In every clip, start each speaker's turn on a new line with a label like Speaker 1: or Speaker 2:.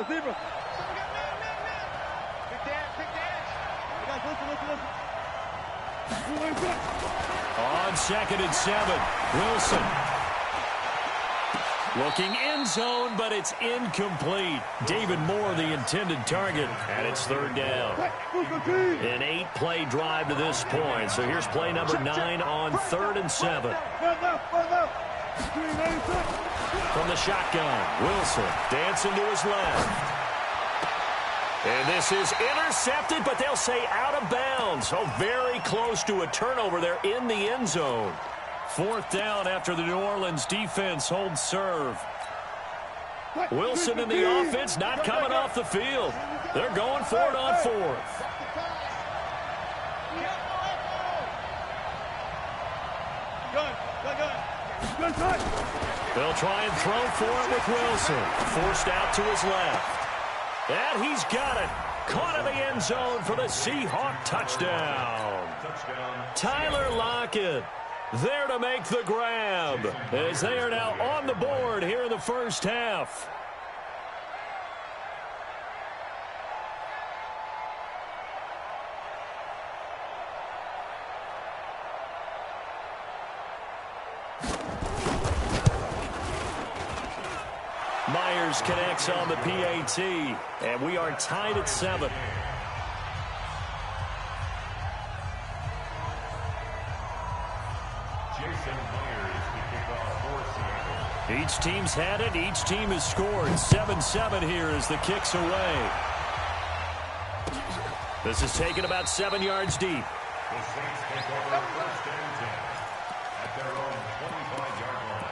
Speaker 1: Zebra.
Speaker 2: Big dance.
Speaker 3: On 2nd and 7, Wilson. Looking end zone, but it's incomplete. David Moore, the intended target, and it's 3rd down. An 8-play drive to this point. So here's play number 9 on 3rd and 7. From the shotgun, Wilson dancing to his left. And this is intercepted, but they'll say out of bounds. Oh, very close to a turnover there in the end zone. 4th down after the New Orleans defense holds serve. Wilson and the offense not coming off the field. They're going for it on 4th. They'll try and throw for it with Wilson. Forced out to his left. And he's got it. Caught in the end zone for the Seahawk touchdown. Tyler Lockett there to make the grab as they are now on the board here in the first half. Myers connects on the PAT, and we are tied at 7. Each team's had it. Each team has scored. 7-7 here as the kick's away. This is taken about 7 yards deep.
Speaker 4: The Saints take over 1st and 10 at their own 25-yard line.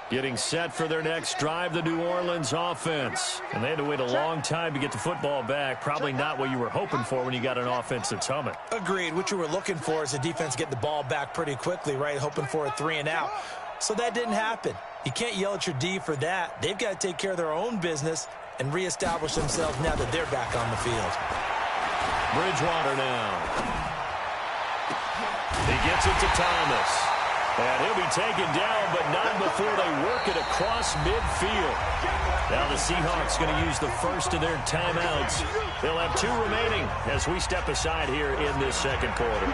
Speaker 3: Getting set for their next drive, the New Orleans offense. And they had to wait a long time to get the football back. Probably not what you were hoping for when you got an offense that's humming.
Speaker 5: Agreed. What you were looking for is the defense getting the ball back pretty quickly, right? Hoping for a 3 and out. So that didn't happen. You can't yell at your D for that. They've got to take care of their own business and reestablish themselves now that they're back on the field.
Speaker 3: Bridgewater now. He gets it to Thomas. And he'll be taken down, but not before they work it across midfield. Now the Seahawks going to use the first of their timeouts. They'll have 2 remaining as we step aside here in this second quarter.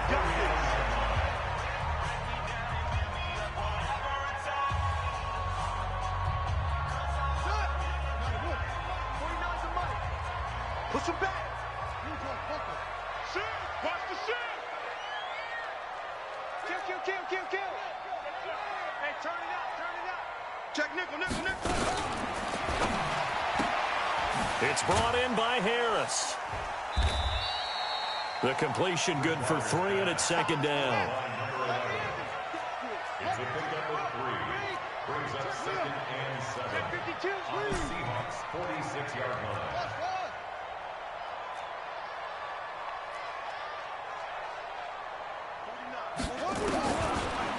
Speaker 2: Push him back. Watch the shit. Kill. Hey, turn it out. Check nickel.
Speaker 3: It's brought in by Harris. The completion good for 3, and it's 2nd down.
Speaker 4: It's a pickup of 3. Brings up 2nd and 7 on the Seahawks' 46-yard line.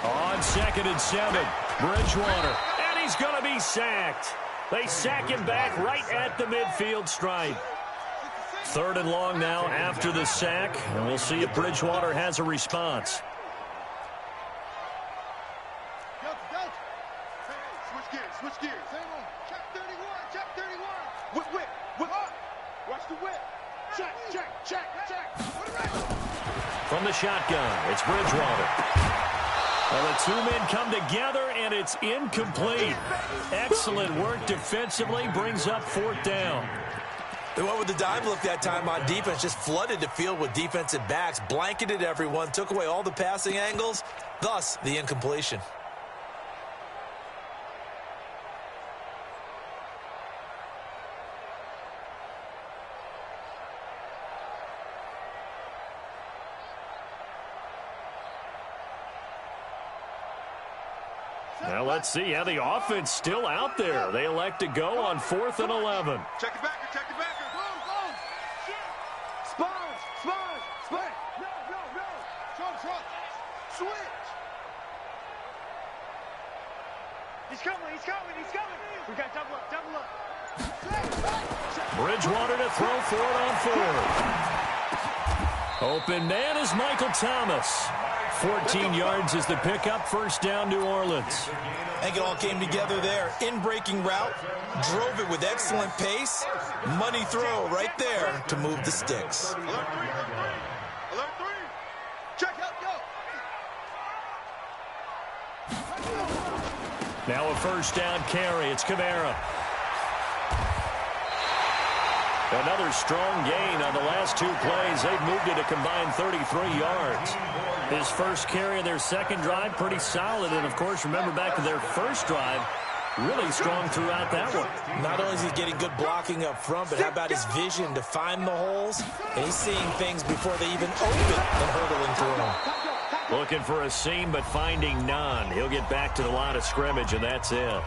Speaker 3: On 2nd and 7, Bridgewater. And he's going to be sacked. They sack him back right at the midfield stripe. 3rd and long now after the sack, and we'll see if Bridgewater has a response.
Speaker 2: Switch gears. Check 31. Whip. Watch the whip. Check.
Speaker 3: From the shotgun, it's Bridgewater. Well, the 2 men come together, and it's incomplete. Excellent work defensively, brings up 4th down.
Speaker 5: They went with the dime look that time on defense, just flooded the field with defensive backs, blanketed everyone, took away all the passing angles, thus the incompletion.
Speaker 3: Now let's see how the offense still out there. They elect to go on 4th and 11.
Speaker 2: Check it back. switch. He's coming, he's coming, he's coming. We got double up, double up.
Speaker 3: Bridgewater to throw for it on fourth. Open man is Michael Thomas. 14 yards is the pickup. First down, New Orleans.
Speaker 5: I think it all came together there. In-breaking route, drove it with excellent pace. Money throw right there to move the sticks.
Speaker 2: Alert three. Alert three. Check out, go.
Speaker 3: Now a first down carry. It's Kamara. Another strong gain on the last two plays. They've moved it a combined 33 yards. His first carry of their second drive, pretty solid. And, of course, remember back to their first drive, really strong throughout that one.
Speaker 5: Not only is he getting good blocking up front, but how about his vision to find the holes? And he's seeing things before they even open and hurdling through them.
Speaker 3: Looking for a seam, but finding none. He'll get back to the line of scrimmage, and that's it.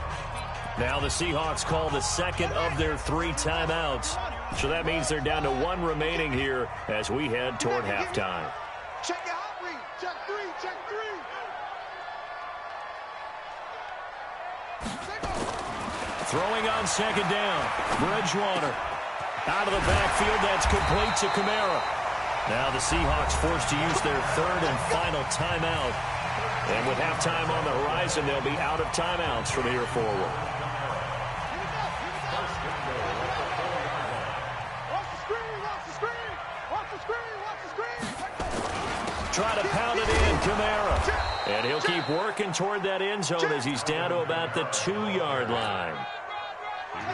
Speaker 3: Now the Seahawks call the second of their 3 timeouts. So that means they're down to 1 remaining here as we head toward halftime.
Speaker 2: Check your hot read. Check three, check three.
Speaker 3: Throwing on second down. Bridgewater. Out of the backfield, that's complete to Kamara. Now the Seahawks forced to use their 3rd and final timeout. And with halftime on the horizon, they'll be out of timeouts from here forward. Try to pound it in, Kamara. And he'll keep working toward that end zone as he's down to about the 2-yard line.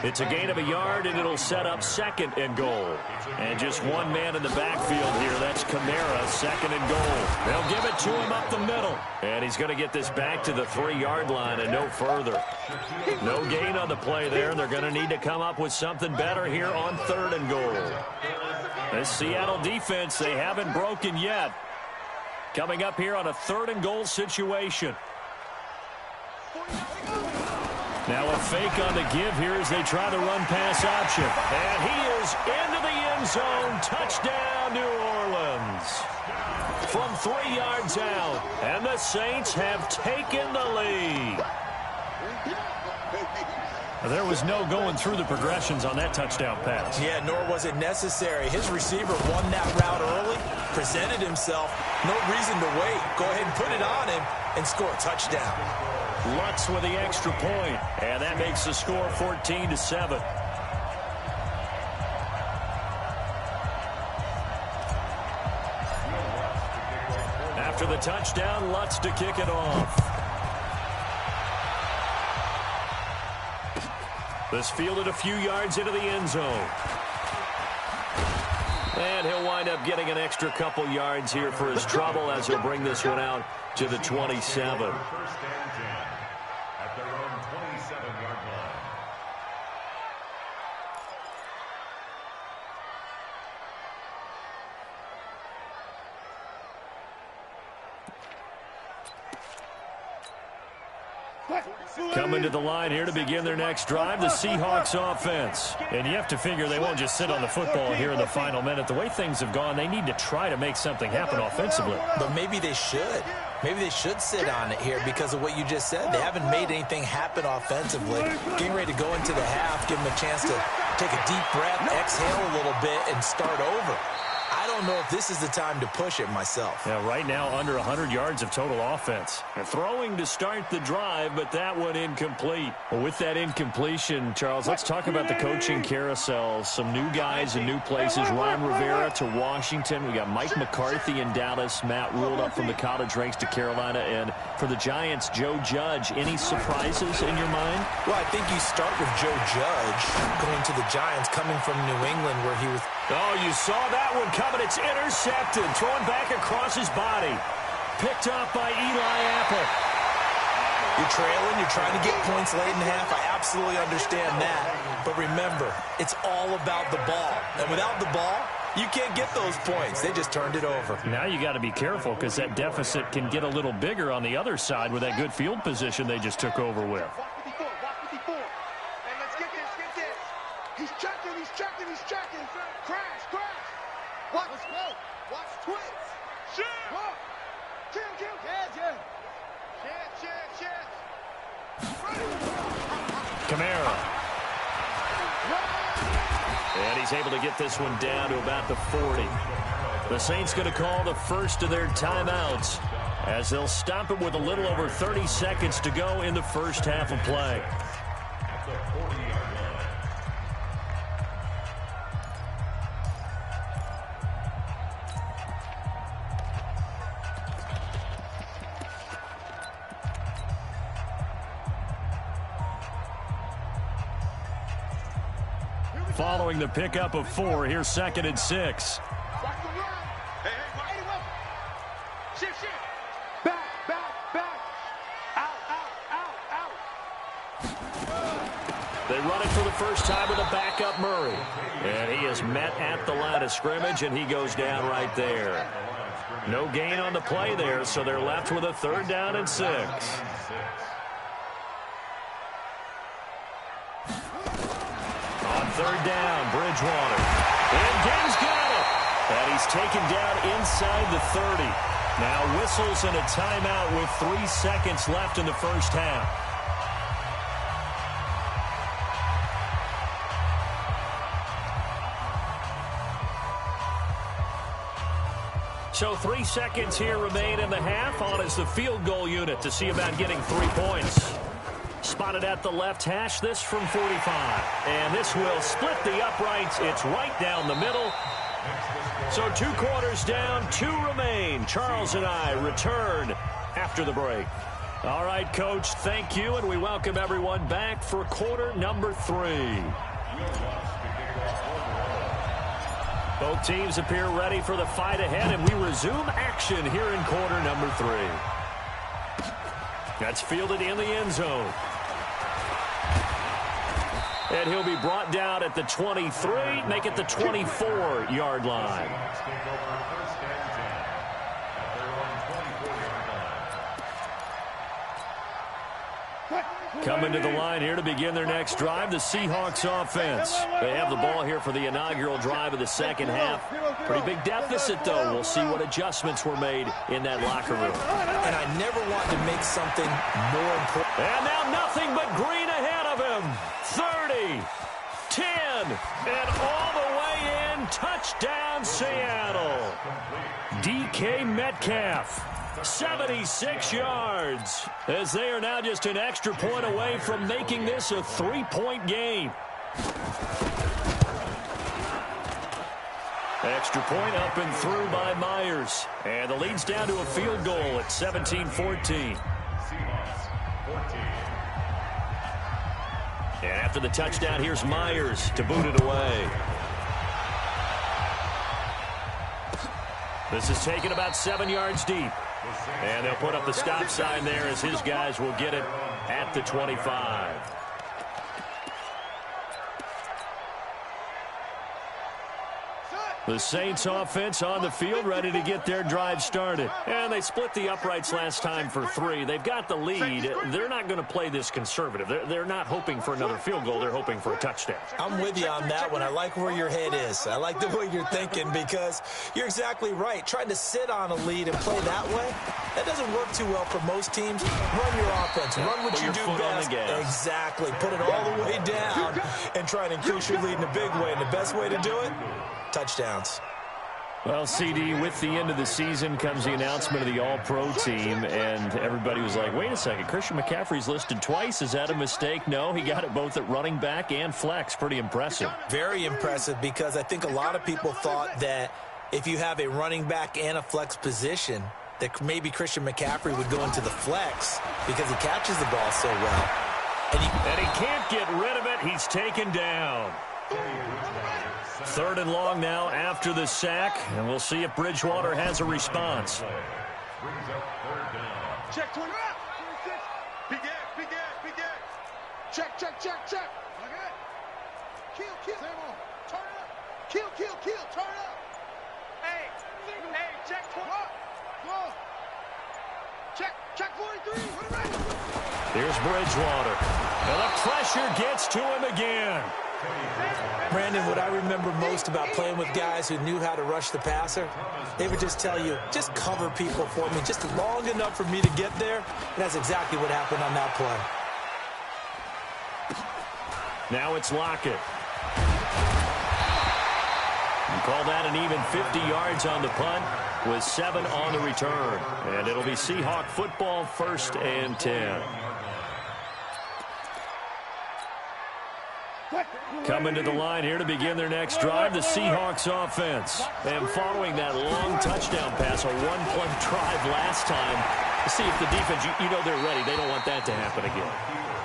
Speaker 3: It's a gain of a yard, and it'll set up 2nd and goal. And just one man in the backfield here. That's Kamara, 2nd and goal. They'll give it to him up the middle. And he's going to get this back to the 3-yard line and no further. No gain on the play there, and they're going to need to come up with something better here on 3rd and goal. This Seattle defense, they haven't broken yet. Coming up here on a 3rd and goal situation. Now a fake on the give here as they try the run-pass option. And he is into the end zone. Touchdown, New Orleans. From 3 yards out. And the Saints have taken the lead. There was no going through the progressions on that touchdown pass.
Speaker 5: Yeah, nor was it necessary. His receiver won that route early, presented himself. No reason to wait. Go ahead and put it on him and score a touchdown.
Speaker 3: Lutz with the extra point, and that makes the score 14-7. After the touchdown, Lutz to kick it off. This fielded a few yards into the end zone. And he'll wind up getting an extra couple yards here for his trouble as he'll bring this one out to the 27. Coming to the line here to begin their next drive, the Seahawks offense. And you have to figure they won't just sit on the football here in the final minute. The way things have gone, they need to try to make something happen offensively.
Speaker 5: But maybe they should. Maybe they should sit on it here because of what you just said. They haven't made anything happen offensively. Getting ready to go into the half, give them a chance to take a deep breath, exhale a little bit, and start over. I don't know if this is the time to push it myself.
Speaker 3: Yeah, right now under 100 yards of total offense. And throwing to start the drive, but that one incomplete. Well, with that incompletion, Charles, let's talk about the coaching carousel. Some new guys in new places. Ron Rivera to Washington. We got Mike McCarthy in Dallas. Matt Rule up from the college ranks to Carolina. And for the Giants, Joe Judge. Any surprises in your mind?
Speaker 5: Well, I think you start with Joe Judge going to the Giants, coming from New England where he was...
Speaker 3: Oh, you saw that one coming. It's intercepted. Thrown back across his body. Picked up by Eli Apple.
Speaker 5: You're trailing. You're trying to get points late in the half. I absolutely understand that. But remember, it's all about the ball. And without the ball, you can't get those points. They just turned it over.
Speaker 3: Now you got to be careful because that deficit can get a little bigger on the other side with that good field position they just took over with.
Speaker 2: Hey, let's get this. He's checking. Crash. Watch twist. Shoot. Kill.
Speaker 3: Kamara. And he's able to get this one down to about the 40. The Saints going to call the first of their timeouts as they'll stop it with a little over 30 seconds to go in the first half of play. Following the pickup of 4, here's 2nd and 6. They run it for the first time with a backup Murray. And he is met at the line of scrimmage, and he goes down right there. No gain on the play there, so they're left with a 3rd down and 6. On 3rd down, Bridgewater. And Gaines got it. And he's taken down inside the 30. Now whistles and a timeout with 3 seconds left in the first half. So 3 seconds here remain in the half. On is the field goal unit to see about getting 3 points. Spotted at the left hash, this from 45. And this will split the uprights. It's right down the middle. So 2 quarters down, 2 remain. Charles and I return after the break. All right, Coach, thank you, and we welcome everyone back for quarter number 3. Both teams appear ready for the fight ahead, and we resume action here in quarter number 3. That's fielded in the end zone. And he'll be brought down at the 23, make it the 24-yard line. Coming to the line here to begin their next drive, the Seahawks offense. They have the ball here for the inaugural drive of the second half. Pretty big deficit, though. We'll see what adjustments were made in that locker room.
Speaker 5: And I never want to make something more important.
Speaker 3: And now nothing but green ahead of him. 30, 10, and all the way in. Touchdown, Seattle. DK Metcalf. 76 yards, as they are now just an extra point away from making this a 3-point game. Extra point up and through by Myers. And the lead's down to a field goal at 17-14. And after the touchdown, here's Myers to boot it away. This is taken about 7 yards deep. And they'll put up the stop sign there as his guys will get it at the 25. The Saints offense on the field ready to get their drive started. And they split the uprights last time for 3. They've got the lead. They're not going to play this conservative. They're not hoping for another field goal. They're hoping for a touchdown.
Speaker 5: I'm with you on that one. I like where your head is. I like the way you're thinking because you're exactly right. Trying to sit on a lead and play that way, that doesn't work too well for most teams. Run your offense. Run what you do best. Exactly. Put it all the way down and try and increase your lead in a big way. And the best way to do it? Touchdowns.
Speaker 3: Well, CD, with the end of the season comes the announcement of the All-Pro team, and everybody was like, wait a second, Christian McCaffrey's listed twice. Is that a mistake? No, he got it both at running back and flex. Pretty impressive.
Speaker 5: Very impressive because I think a lot of people thought that if you have a running back and a flex position, that maybe Christian McCaffrey would go into the flex because he catches the ball so well.
Speaker 3: And he can't get rid of it. He's taken down. 3rd and long now after the sack, and we'll see if Bridgewater has a response.
Speaker 2: Check 20. Big Ed. Check. Okay. Kill. Turn it up. Kill. Turn it up. Hey, check 20. Go. Check 43. What are you?
Speaker 3: Here's Bridgewater. And the pressure gets to him again.
Speaker 5: Brandon, what I remember most about playing with guys who knew how to rush the passer, they would just tell you, just cover people for me, just long enough for me to get there. And that's exactly what happened on that play.
Speaker 3: Now it's Lockett. You call that an even 50 yards on the punt with 7 on the return. And it'll be Seahawk football, 1st and 10. Coming to the line here to begin their next drive, the Seahawks offense. And following that long touchdown pass, a one-play drive last time, to see if the defense, you know they're ready. They don't want that to happen again.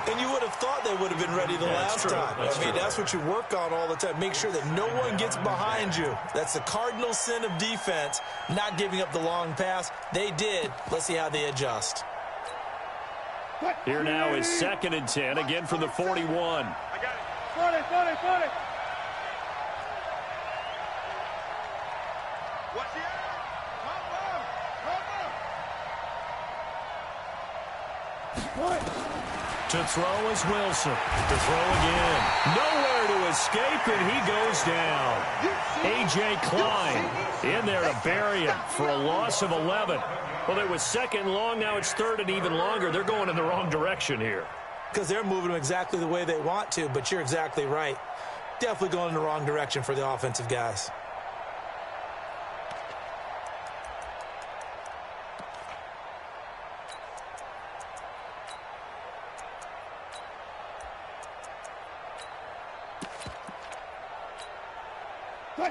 Speaker 5: And you would have thought they would have been ready the last time. I mean, that's what you work on all the time. Make sure that no one gets behind you. That's the cardinal sin of defense, not giving up the long pass. They did. Let's see how they adjust.
Speaker 3: Here now is 2nd and 10, again from the 41.
Speaker 2: I got it. 40. Watch the air.
Speaker 3: To throw is Wilson. To throw again. Nowhere to escape, and he goes down. A.J. Klein in there to bury him for a loss of 11. Well, it was 2nd and long. Now it's 3rd and even longer. They're going in the wrong direction here.
Speaker 5: Because they're moving them exactly the way they want to, but you're exactly right. Definitely going in the wrong direction for the offensive guys.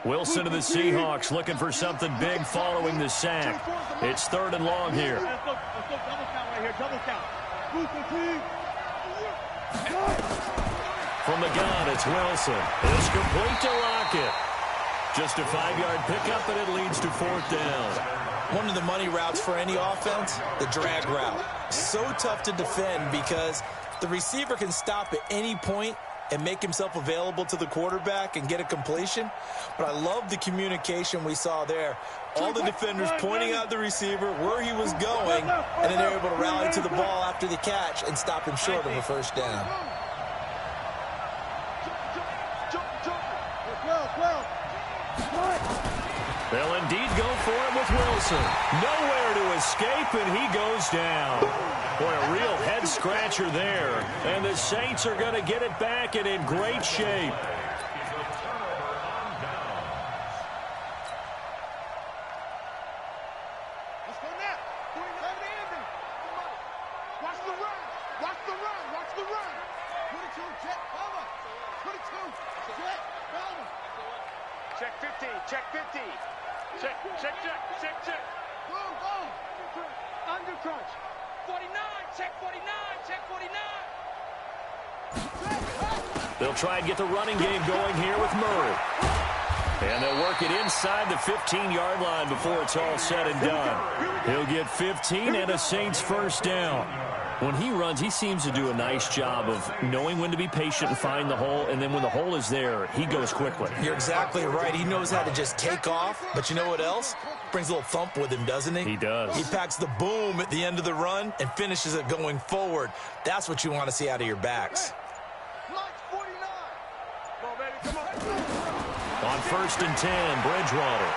Speaker 3: Wilson to the Seahawks looking for something big following the sack. It's 3rd and long here.
Speaker 2: Let's go double count right here. Double count.
Speaker 3: From the gun, it's Wilson. It's complete to Lockett. Just a 5-yard pickup, and it leads to 4th down.
Speaker 5: One of the money routes for any offense, the drag route. So tough to defend because the receiver can stop at any point and make himself available to the quarterback and get a completion. But I love the communication we saw there. All the defenders pointing out the receiver, where he was going, and then they're able to rally to the ball after the catch and stop him short of a 1st down.
Speaker 3: They'll indeed go for it with Wilson. Nowhere to escape, and he goes down. Boy, a real head-scratcher there. And the Saints are going to get it back and in great shape.
Speaker 2: Let's go now. Watch the run. Watch the run. Watch the run. 22, check, over. 22, check, over. Check 15, check 15. Check. Boom, boom. Under crunch. 49, check 49, check 49.
Speaker 3: They'll try and get the running game going here with Murray. And they'll work it inside the 15-yard line before it's all said and done. He'll get 15 and a Saints 1st down. When he runs, he seems to do a nice job of knowing when to be patient and find the hole, and then when the hole is there, he goes quickly.
Speaker 5: You're exactly right. He knows how to just take off, but you know what else? Brings a little thump with him, doesn't he?
Speaker 3: He does.
Speaker 5: He packs the boom at the end of the run and finishes it going forward. That's what you want to see out of your backs.
Speaker 3: On 1st and 10, Bridgewater.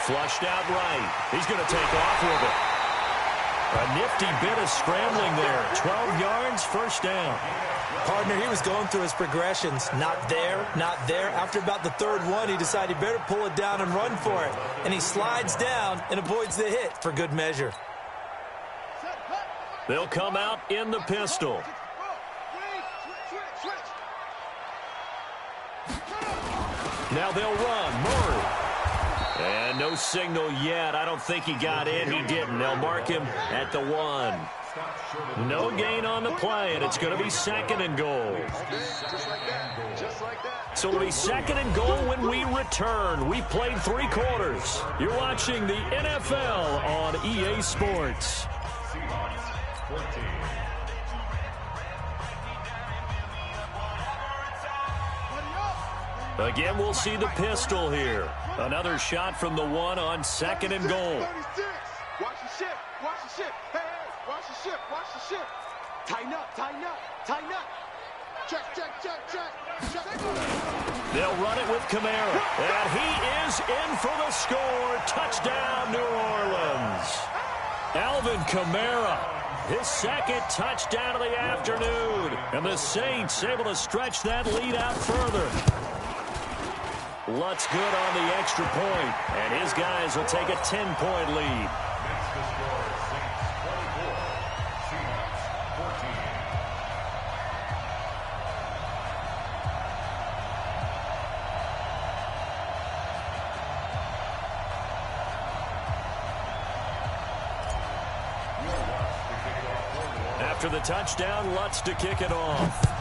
Speaker 3: Flushed out right. He's going to take off with it. A nifty bit of scrambling there. 12 yards, 1st down.
Speaker 5: Partner, he was going through his progressions. Not there, not there. After about the 3rd one, he decided he better pull it down and run for it. And he slides down and avoids the hit for good measure.
Speaker 3: They'll come out in the pistol. Now they'll run. Murray. And no signal yet. I don't think he got in. He didn't. They'll mark him at the 1. No gain on the play, and it's going to be 2nd and goal. So it'll be 2nd and goal when we return. We played 3 quarters. You're watching the NFL on EA Sports. Again, we'll see the pistol here. Another shot from the 1 on 2nd and goal.
Speaker 2: Watch the ship. Watch the ship. Hey, watch the ship. Watch the ship. Tighten up. Tighten up. Tighten up.
Speaker 3: They'll run it with Kamara. And he is in for the score. Touchdown, New Orleans. Alvin Kamara, his second touchdown of the afternoon. And the Saints able to stretch that lead out further. Lutz good on the extra point, and his guys will take a 10-point lead.
Speaker 4: Next to score, Saints 24, Seahawks 14.
Speaker 3: After the touchdown, Lutz to kick it off.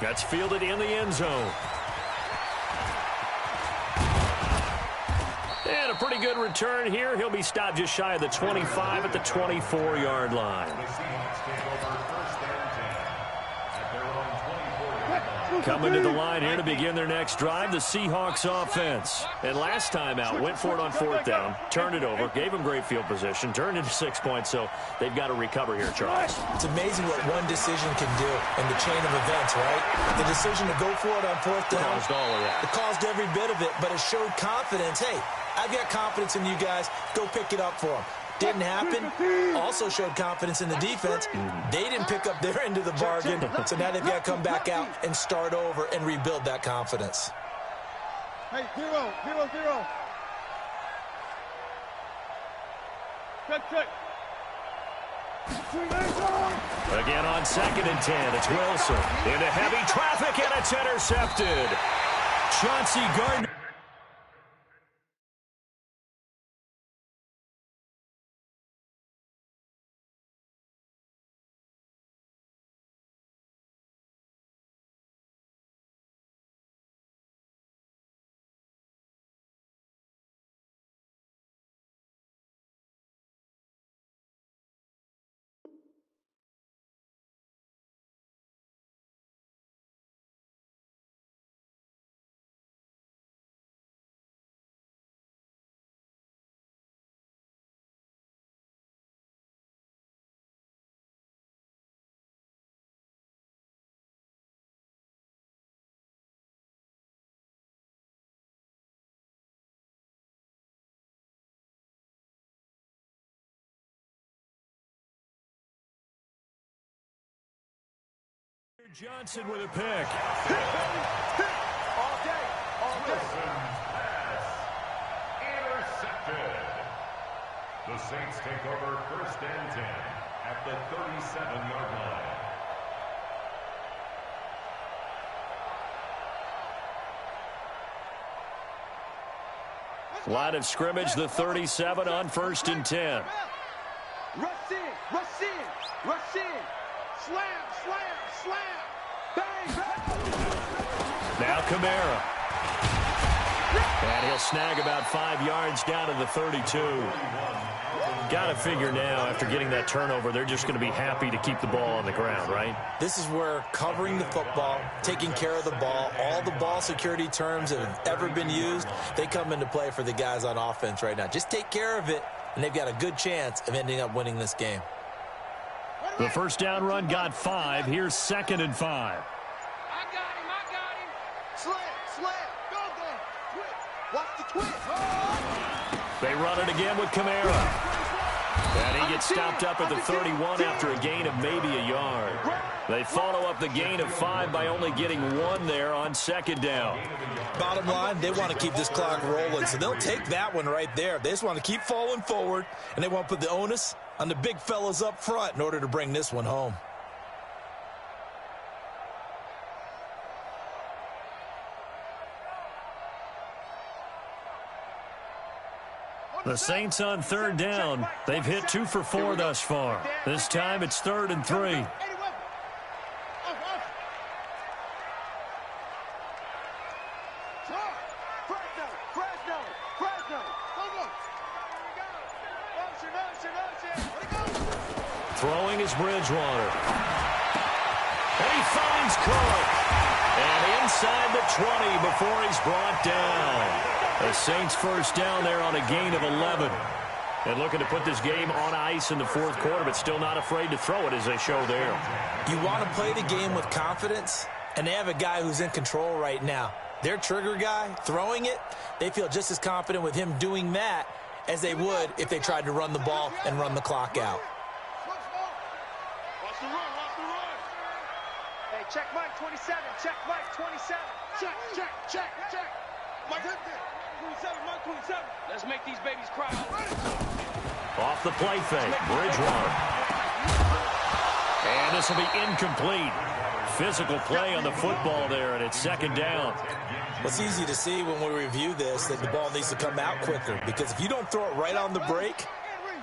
Speaker 3: That's fielded in the end zone. And a pretty good return here. He'll be stopped just shy of the 25 at the 24-yard line.
Speaker 4: The Seahawks take over first and 10 at their own 24-yard line.
Speaker 3: Coming to the line here to begin their next drive, the Seahawks offense. And last time out, went for it on fourth down, turned it over, gave them great field position, turned into 6 points, so they've got to recover here, Charles.
Speaker 5: It's amazing what one decision can do in the chain of events, right? The decision to go for it on fourth down.
Speaker 3: Caused all of that.
Speaker 5: It caused every bit of it, but it showed confidence. Hey, I've got confidence in you guys. Go pick it up for them. Didn't happen. Also showed confidence in the defense. They didn't pick up their end of the bargain, so now they've got to come back out and start over and rebuild that confidence.
Speaker 2: Hey, 0, 0, 0. Check.
Speaker 3: Again on 2nd and 10, it's Wilson. Into heavy traffic, and it's intercepted. Chauncey Gardner. Johnson with a pick.
Speaker 2: All day.
Speaker 4: Wilson's pass intercepted. The Saints take over first and 10 at the 37-yard line.
Speaker 3: Line of scrimmage, the 37 on 1st and 10.
Speaker 2: Rush in. Slam. Bang.
Speaker 3: Now Kamara. And he'll snag about 5 yards down to the 32. Got to figure now, after getting that turnover, they're just going to be happy to keep the ball on the ground, right?
Speaker 5: This is where covering the football, taking care of the ball, all the ball security terms that have ever been used, they come into play for the guys on offense right now. Just take care of it, and they've got a good chance of ending up winning this game.
Speaker 3: The first down run got 5. Here's 2nd and 5.
Speaker 2: I got him. Slam. Go. Twist. Watch the twist.
Speaker 3: They run it again with Kamara. And he gets stopped up at the 31 after a gain of maybe a yard. They follow up the gain of 5 by only getting 1 there on 2nd down.
Speaker 5: Bottom line, they want to keep this clock rolling, so they'll take that one right there. They just want to keep falling forward, and they want to put the onus on the big fellas up front in order to bring this one home.
Speaker 3: The Saints on 3rd down. They've hit 2 for 4 thus far. This time it's 3rd and 3. Throwing is Bridgewater. And he finds Cook. And inside the 20 before he's brought down. The Saints first down there on a gain of 11. And looking to put this game on ice in the fourth quarter, but still not afraid to throw it as they show there.
Speaker 5: You want to play the game with confidence, and they have a guy who's in control right now. Their trigger guy, throwing it, they feel just as confident with him doing that as they would if they tried to run the ball and run the clock out.
Speaker 2: Watch the run, watch the run. Hey, check Mike 27, check Mike 27. Check. Mike 27, Mike 27. Let's make these babies cry.
Speaker 3: Off the play fake, Bridgewater. And this will be incomplete. Physical play on the football there, and it's second down.
Speaker 5: Well, it's easy to see when we review this that the ball needs to come out quicker, because if you don't throw it right on the break,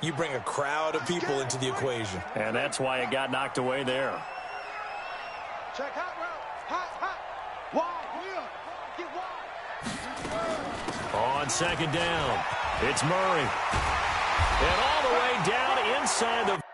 Speaker 5: you bring a crowd of people into the equation.
Speaker 3: And that's why it got knocked away there.
Speaker 2: Check hot route. Hot. Wide, Will. Get wide.
Speaker 3: On second down, it's Murray. And all the way down inside the